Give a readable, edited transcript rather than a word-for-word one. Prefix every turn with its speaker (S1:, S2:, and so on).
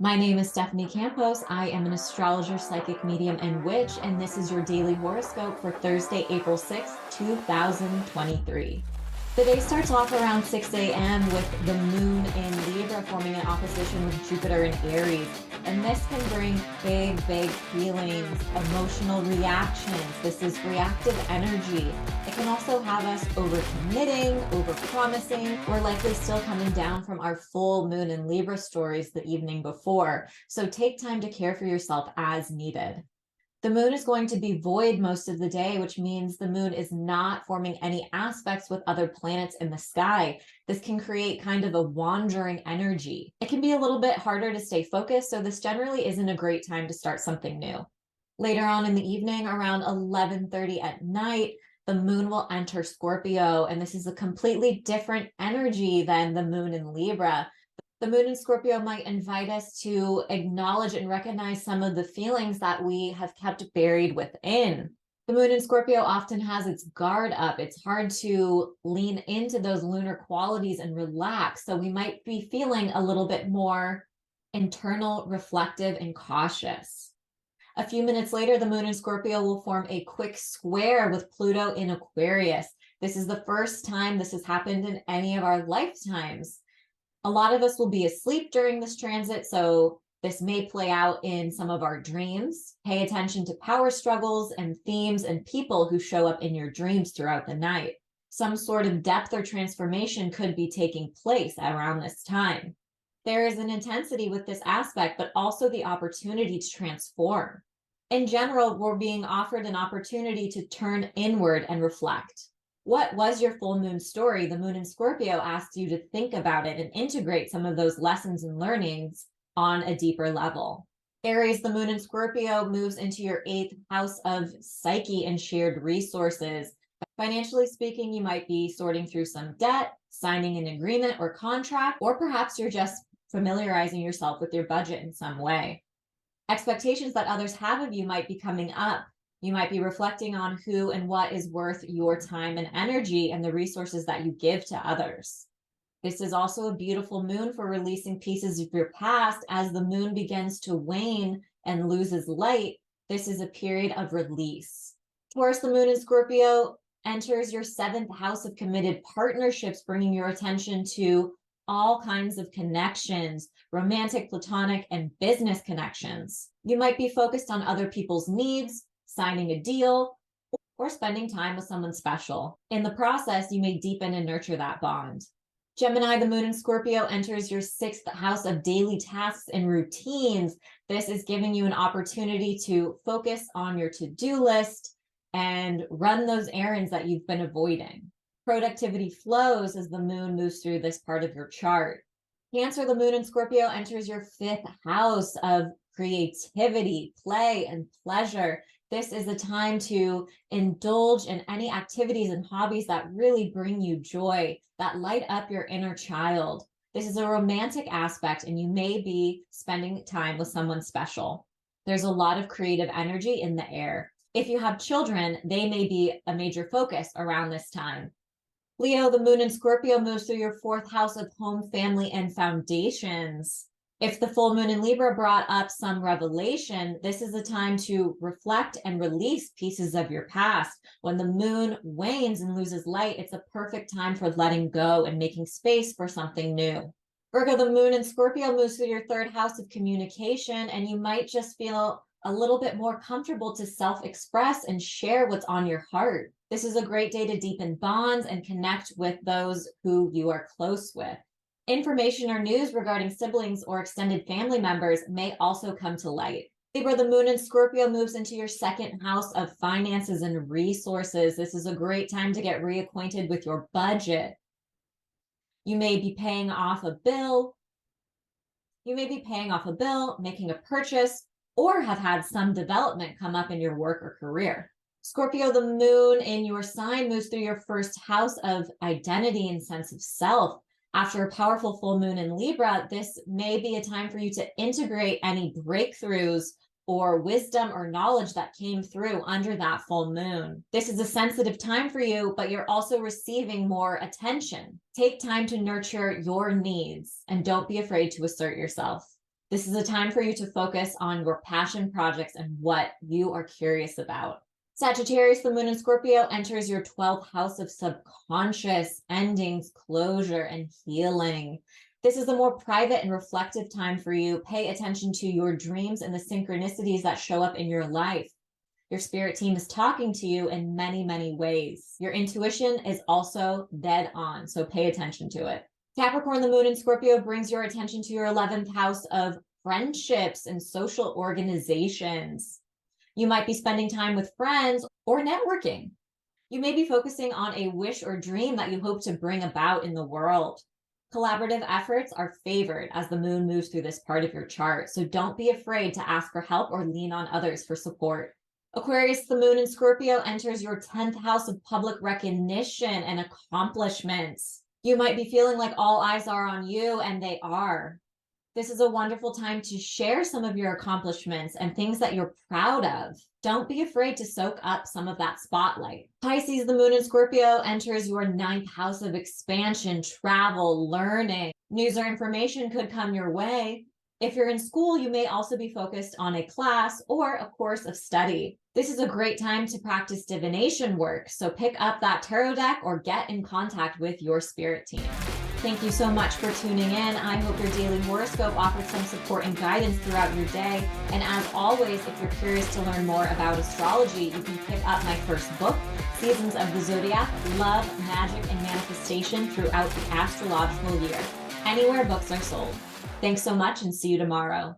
S1: My name is Stephanie Campos. I am an astrologer, psychic medium, and witch, and this is your daily horoscope for Thursday, April 6th, 2023. The day starts off around 6 a.m. with the moon in Libra forming an opposition with Jupiter in Aries. And this can bring big feelings, emotional reactions. This is reactive energy. It can also have us overcommitting, overpromising. We're likely still coming down from our full moon in Libra stories the evening before. So take time to care for yourself as needed. The moon is going to be void most of the day, which means the moon is not forming any aspects with other planets in the sky. This can create kind of a wandering energy. It can be a little bit harder to stay focused, so this generally isn't a great time to start something new. Later on in the evening, around 11:30 at night, the moon will enter Scorpio, and this is a completely different energy than the moon in Libra. The moon in Scorpio might invite us to acknowledge and recognize some of the feelings that we have kept buried within. The moon in Scorpio often has its guard up. It's hard to lean into those lunar qualities and relax. So we might be feeling a little bit more internal, reflective, and cautious. A few minutes later, the moon in Scorpio will form a quick square with Pluto in Aquarius. This is the first time this has happened in any of our lifetimes. A lot of us will be asleep during this transit, so this may play out in some of our dreams. Pay attention to power struggles and themes and people who show up in your dreams throughout the night. Some sort of depth or transformation could be taking place around this time. There is an intensity with this aspect, but also the opportunity to transform. In general, we're being offered an opportunity to turn inward and reflect. What was your full moon story? The moon in Scorpio asked you to think about it and integrate some of those lessons and learnings on a deeper level. Aries, the moon in Scorpio moves into your 8th house of psyche and shared resources. Financially speaking, you might be sorting through some debt, signing an agreement or contract, or perhaps you're just familiarizing yourself with your budget in some way. Expectations that others have of you might be coming up. You might be reflecting on who and what is worth your time and energy and the resources that you give to others. This is also a beautiful moon for releasing pieces of your past. As the moon begins to wane and loses light, this is a period of release. Taurus, the moon in Scorpio enters your 7th house of committed partnerships, bringing your attention to all kinds of connections, romantic, platonic, and business connections. You might be focused on other people's needs, signing a deal, or spending time with someone special. In the process, you may deepen and nurture that bond. Gemini, the moon in Scorpio enters your 6th house of daily tasks and routines. This is giving you an opportunity to focus on your to-do list and run those errands that you've been avoiding. Productivity flows as the moon moves through this part of your chart. Cancer, the moon in Scorpio enters your 5th house of creativity, play, and pleasure. This is a time to indulge in any activities and hobbies that really bring you joy, that light up your inner child. This is a romantic aspect, and you may be spending time with someone special. There's a lot of creative energy in the air. If you have children, they may be a major focus around this time. Leo, the moon in Scorpio moves through your 4th house of home, family, and foundations. If the full moon in Libra brought up some revelation, this is a time to reflect and release pieces of your past. When the moon wanes and loses light, it's a perfect time for letting go and making space for something new. Virgo, the moon in Scorpio moves through your 3rd house of communication, and you might just feel a little bit more comfortable to self-express and share what's on your heart. This is a great day to deepen bonds and connect with those who you are close with. Information or news regarding siblings or extended family members may also come to light. Libra, the moon in Scorpio moves into your 2nd house of finances and resources. This is a great time to get reacquainted with your budget. You may be paying off a bill. Making a purchase, or have had some development come up in your work or career. Scorpio, the moon in your sign moves through your 1st house of identity and sense of self. After a powerful full moon in Libra, this may be a time for you to integrate any breakthroughs or wisdom or knowledge that came through under that full moon. This is a sensitive time for you, but you're also receiving more attention. Take time to nurture your needs and don't be afraid to assert yourself. This is a time for you to focus on your passion projects and what you are curious about. Sagittarius, the moon in Scorpio, enters your 12th house of subconscious endings, closure, and healing. This is a more private and reflective time for you. Pay attention to your dreams and the synchronicities that show up in your life. Your spirit team is talking to you in many, many ways. Your intuition is also dead on, so pay attention to it. Capricorn, the moon in Scorpio, brings your attention to your 11th house of friendships and social organizations. You might be spending time with friends or networking. You may be focusing on a wish or dream that you hope to bring about in the world. Collaborative efforts are favored as the moon moves through this part of your chart, so don't be afraid to ask for help or lean on others for support. Aquarius, the moon in Scorpio, enters your 10th house of public recognition and accomplishments. You might be feeling like all eyes are on you, and they are. This is a wonderful time to share some of your accomplishments and things that you're proud of. Don't be afraid to soak up some of that spotlight. Pisces, the moon in Scorpio, enters your 9th house of expansion, travel, learning. News or information could come your way. If you're in school, you may also be focused on a class or a course of study. This is a great time to practice divination work, so pick up that tarot deck or get in contact with your spirit team. Thank you so much for tuning in. I hope your daily horoscope offered some support and guidance throughout your day. And as always, if you're curious to learn more about astrology, you can pick up my first book, Seasons of the Zodiac, Love, Magic, and Manifestation throughout the astrological year, anywhere books are sold. Thanks so much and see you tomorrow.